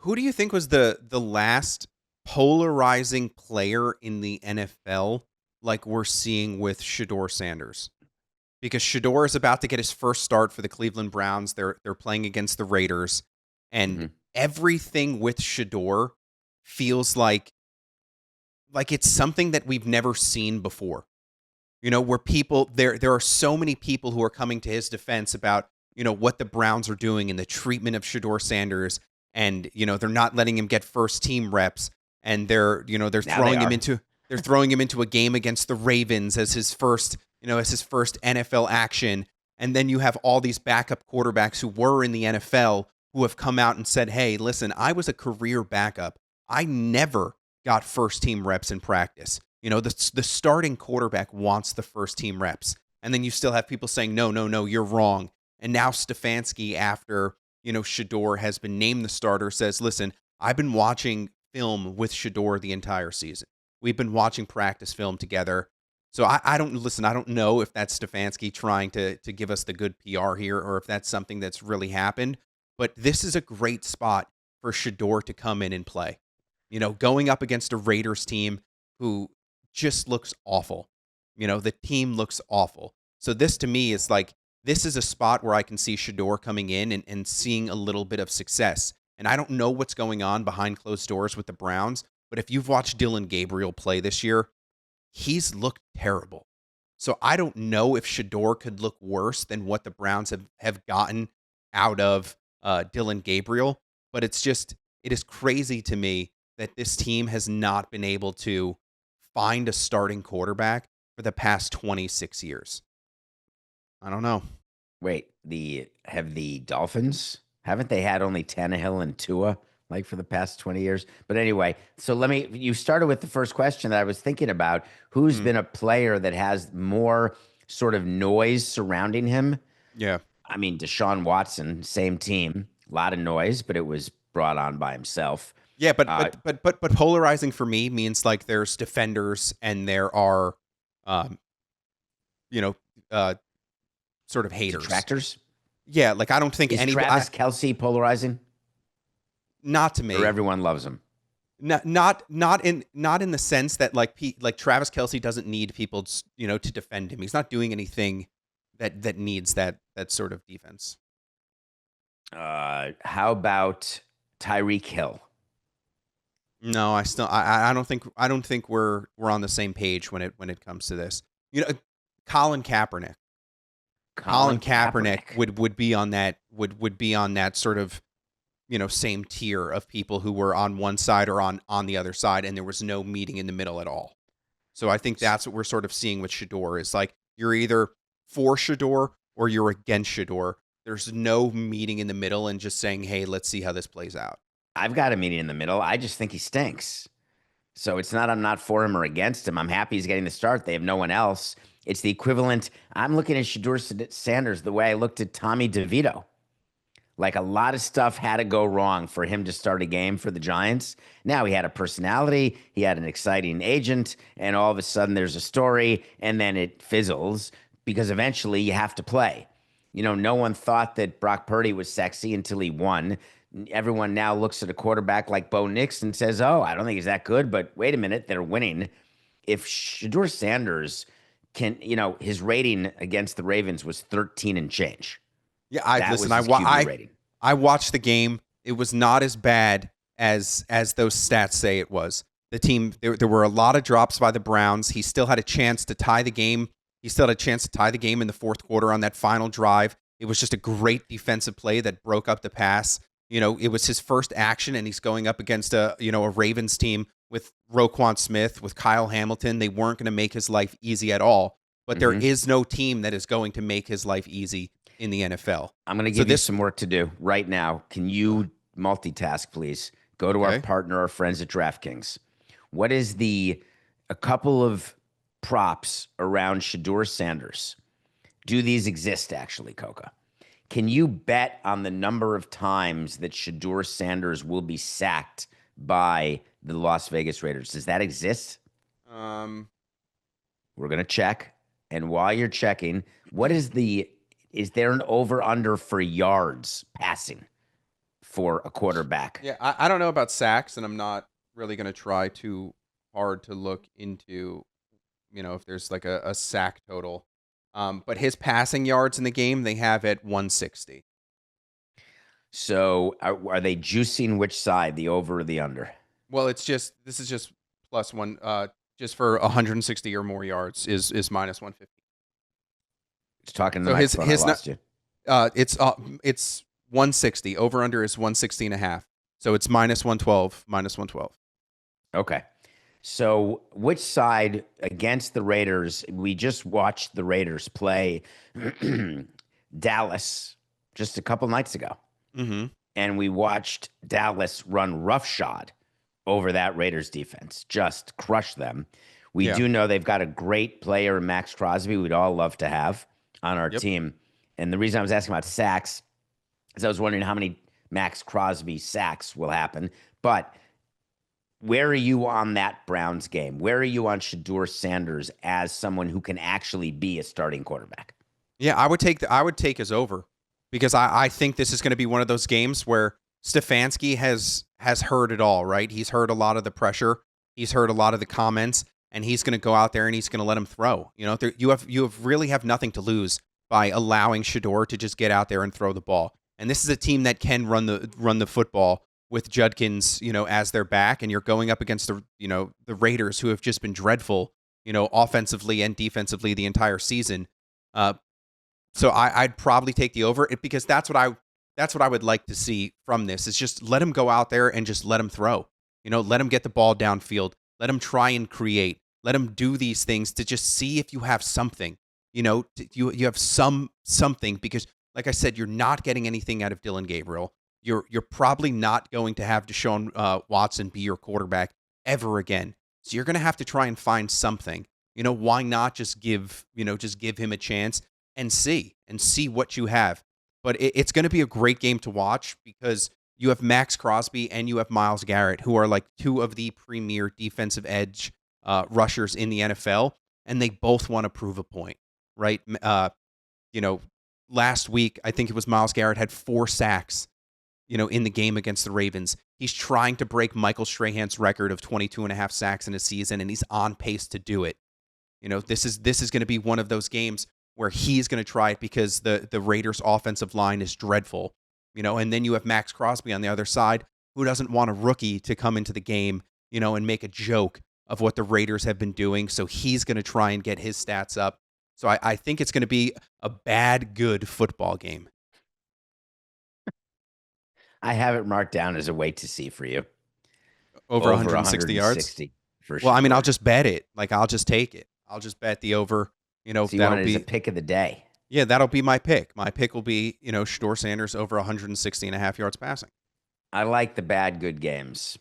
Who do you think was the last polarizing player in the NFL like we're seeing with SHEDEUR Sanders? Because SHEDEUR is about to get his first start for the Cleveland Browns. They're playing against the Raiders, and hmm everything with SHEDEUR feels like it's something that we've never seen before. Where people there are so many people who are coming to his defense about, what the Browns are doing and the treatment of SHEDEUR Sanders, and they're not letting him get first team reps, and they're Now they throwing him are. into a game against the Ravens as his first NFL action. And then you have all these backup quarterbacks who were in the NFL who have come out and said, "Hey, listen, I was a career backup. I never got first team reps in practice." The starting quarterback wants the first team reps. And then you still have people saying, "No, no, no, you're wrong." And now Stefanski, after, SHEDEUR has been named the starter, says, "Listen, I've been watching film with SHEDEUR the entire season. We've been watching practice film together." So I don't know if that's Stefanski trying to give us the good PR here, or if that's something that's really happened. But this is a great spot for SHEDEUR to come in and play. Going up against a Raiders team who just looks awful. The team looks awful. So this to me is like, this is a spot where I can see SHEDEUR coming in and seeing a little bit of success. And I don't know what's going on behind closed doors with the Browns, but if you've watched Dillon Gabriel play this year, he's looked terrible. So I don't know if SHEDEUR could look worse than what the Browns have gotten out of Dillon Gabriel. But it is crazy to me that this team has not been able to find a starting quarterback for the past 26 years. I don't know. Wait, have the Dolphins, haven't they had only Tannehill and Tua like for the past 20 years? But anyway, so you started with the first question that I was thinking about. Who's Mm, been a player that has more sort of noise surrounding him? yeah. I mean, Deshaun Watson, same team, a lot of noise, but it was brought on by himself. Yeah, but Uh, but but but but polarizing for me means like there's defenders and there are um you know uh sort of haters. Detractors? Yeah, like I don't think Is Travis Kelsey polarizing, not to or me. everyone loves him? Not in the sense that like Travis Kelsey doesn't need people to defend him. He's not doing anything that needs that sort of defense. How about Tyreek Hill? No, I don't think we're on the same page when it comes to this. Colin Kaepernick. Colin Colin Kaepernick Kaepernick. would be on that sort of same tier of people who were on one side or on the other side, and there was no meeting in the middle at all. So I think that's what we're sort of seeing with SHEDEUR is like you're either for SHEDEUR or you're against SHEDEUR. There's no meeting in the middle and just saying, "Hey, let's see how this plays out." I've got a meeting in the middle. I just think he stinks. So it's not I'm not for him or against him. I'm happy he's getting the start. They have no one else. It's the equivalent. I'm looking at SHEDEUR Sanders the way I looked at Tommy DeVito. Like a lot of stuff had to go wrong for him to start a game for the Giants. Now he had a personality, he had an exciting agent, and all of a sudden there's a story, and then it fizzles because eventually you have to play. No one thought that Brock Purdy was sexy until he won. Everyone now looks at a quarterback like Bo Nix and says, "Oh, I don't think he's that good," but wait a minute, they're winning. If SHEDEUR Sanders can, his rating against the Ravens was 13 and change. Yeah, I That listen. was his QB rating. I watched the game. It was not as bad as those stats say it was. The team there were a lot of drops by the Browns. He still had a chance to tie the game. He still had a chance to tie the game in the fourth quarter on that final drive. It was just a great defensive play that broke up the pass. It was his first action, and he's going up against a Ravens team with Roquan Smith, with Kyle Hamilton. They weren't going to make his life easy at all. But there hmm is no team that is going to make his life easy in the NFL. I'm going to So give you this some work to do right now. Can you multitask, please? Go to our okay. partner, our friends at DraftKings. What is a couple of props around SHEDEUR Sanders? Do these exist actually, Coca? Can you bet on the number of times that SHEDEUR Sanders will be sacked by the Las Vegas Raiders? Does that exist? Um, We're going to check. And while you're checking, is there an over under for yards passing for a quarterback. Yeah, I don't know about sacks, and I'm not really going to try too hard to look into, if there's like a sack total. But his passing yards in the game, they have at 160. So are they juicing which side, the over or the under? Well, this is just plus one, just for 160 or more yards is minus 150. It's talking to the So microphone. I lost you. it's 160. Over under is 160 and a half. So it's minus 112, minus 112. Okay. So which side against the Raiders? We just watched the Raiders play Dallas just a couple nights ago. Mm-hmm. And we watched Dallas run roughshod over that Raiders defense, just crush them. We do know they've got a great player, Max Crosby, we'd all love to have on our team. And the reason I was asking about sacks is I was wondering how many Max Crosby sacks will happen. But where are you on that Browns game? Where are you on SHEDEUR Sanders as someone who can actually be a starting quarterback? Yeah, I would take his over, because I think this is going to be one of those games where Stefanski has heard it all, right? He's heard a lot of the pressure, he's heard a lot of the comments, and he's going to go out there and he's going to let him throw. You really have nothing to lose by allowing SHEDEUR to just get out there and throw the ball. And this is a team that can run the football with Judkins, as their back, and you're going up against the Raiders, who have just been dreadful, offensively and defensively the entire season. So I'd probably take the over, because that's what I would like to see from this, is just let him go out there and just let him throw. Let him get the ball downfield. Let him try and create. Let him do these things to just see if you have something. You have something, because like I said, you're not getting anything out of Dylan Gabriel. You're probably not going to have Deshaun Watson be your quarterback ever again. So you're going to have to try and find something. Why not just give him a chance and see what you have. But it's going to be a great game to watch, because you have Max Crosby and you have Myles Garrett, who are like two of the premier defensive edge rushers in the NFL, and they both want to prove a point, right? Last week, I think it was Myles Garrett had 4 sacks, in the game against the Ravens. He's trying to break Michael Strahan's record of 22 and a half sacks in a season, and he's on pace to do it. This is going to be one of those games where he's going to try it, because the Raiders' offensive line is dreadful. And then you have Max Crosby on the other side, who doesn't want a rookie to come into the game, and make a joke of what the Raiders have been doing. So he's going to try and get his stats up. So I think it's going to be a good football game. I have it marked down as a wait to see for you. Over 160 yards? For sure. Well, I mean, I'll just bet it. Like, I'll just take it. I'll just bet the over. So you want it as a pick of the day. Yeah, that'll be my pick. My pick will be, SHEDEUR Sanders over 160 and a half yards passing. I like the bad, good games.